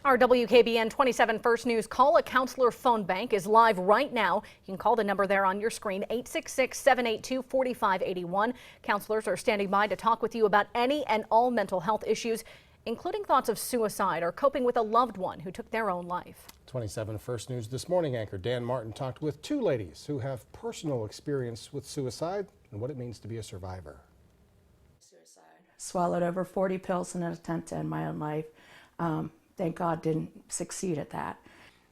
Our WKBN 27 First News Call a Counselor phone bank is live right now. You can call the number there on your screen, 866-782-4581. Counselors are standing by to talk with you about any and all mental health issues, including thoughts of suicide or coping with a loved one who took their own life. 27 First News This Morning anchor Dan Martin talked with two ladies who have personal experience with suicide and what it means to be a survivor. Swallowed over 40 pills in an attempt to end my own life. Thank God didn't succeed at that.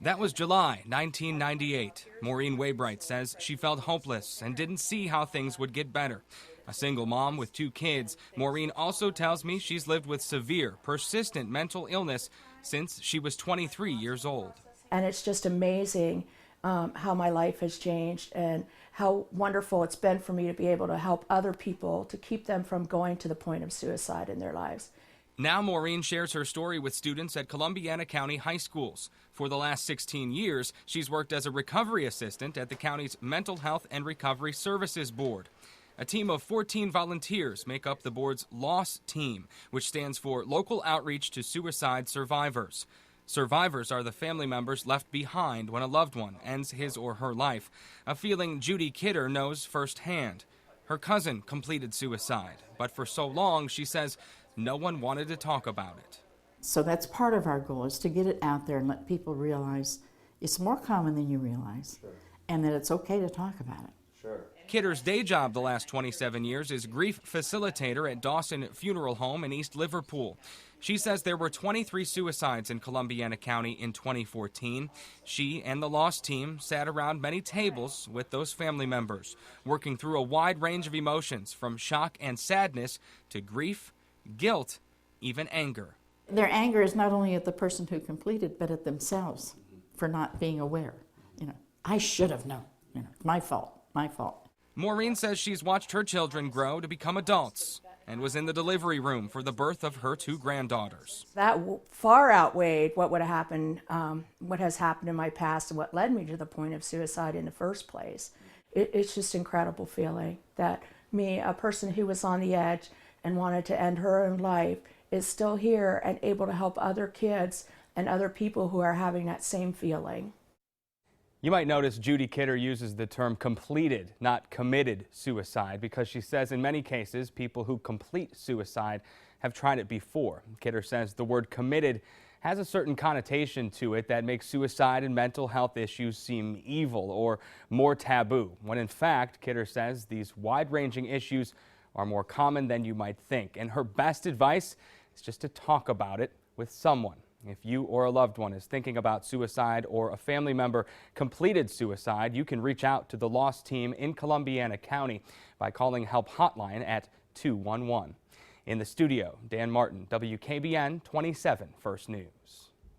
That was July 1998. Maureen Waybright says she felt hopeless and didn't see how things would get better. A single mom with two kids, Maureen also tells me she's lived with severe, persistent mental illness since she was 23 years old. And it's just amazing how my life has changed and how wonderful it's been for me to be able to help other people to keep them from going to the point of suicide in their lives. Now Maureen shares her story with students at Columbiana County high schools. For the last 16 years, she's worked as a recovery assistant at the county's Mental Health and Recovery Services Board. A team of 14 volunteers make up the board's LOSS team, which stands for Local Outreach to Suicide Survivors. Survivors are the family members left behind when a loved one ends his or her life, a feeling Judy Kidder knows firsthand. Her cousin completed suicide, but for so long, she says, no one wanted to talk about it. So that's part of our goal, is to get it out there and let people realize it's more common than you realize, and that it's okay to talk about it. Kidder's day job the last 27 years is grief facilitator at Dawson Funeral Home in East Liverpool. She says there were 23 suicides in Columbiana County in 2014. She and the LOSS team sat around many tables with those family members, working through a wide range of emotions from shock and sadness to grief, guilt, even anger. Their anger is not only at the person who completed, but at themselves for not being aware. I should have known. My fault. Maureen says she's watched her children grow to become adults and was in the delivery room for the birth of her two granddaughters. That far outweighed what would have happened, what has happened in my past and what led me to the point of suicide in the first place. It's just an incredible feeling that me, a person who was on the edge and wanted to end her own life, is still here and able to help other kids and other people who are having that same feeling. You might notice Judy Kidder uses the term completed, not committed suicide, because she says in many cases people who complete suicide have tried it before. Kidder says the word committed has a certain connotation to it that makes suicide and mental health issues seem evil or more taboo, when in fact, Kidder says these wide-ranging issues are more common than you might think. And her best advice is just to talk about it with someone. If you or a loved one is thinking about suicide or a family member completed suicide, you can reach out to the LOSS team in Columbiana County by calling Help Hotline at 211. In the studio, Dan Martin, WKBN 27 First News.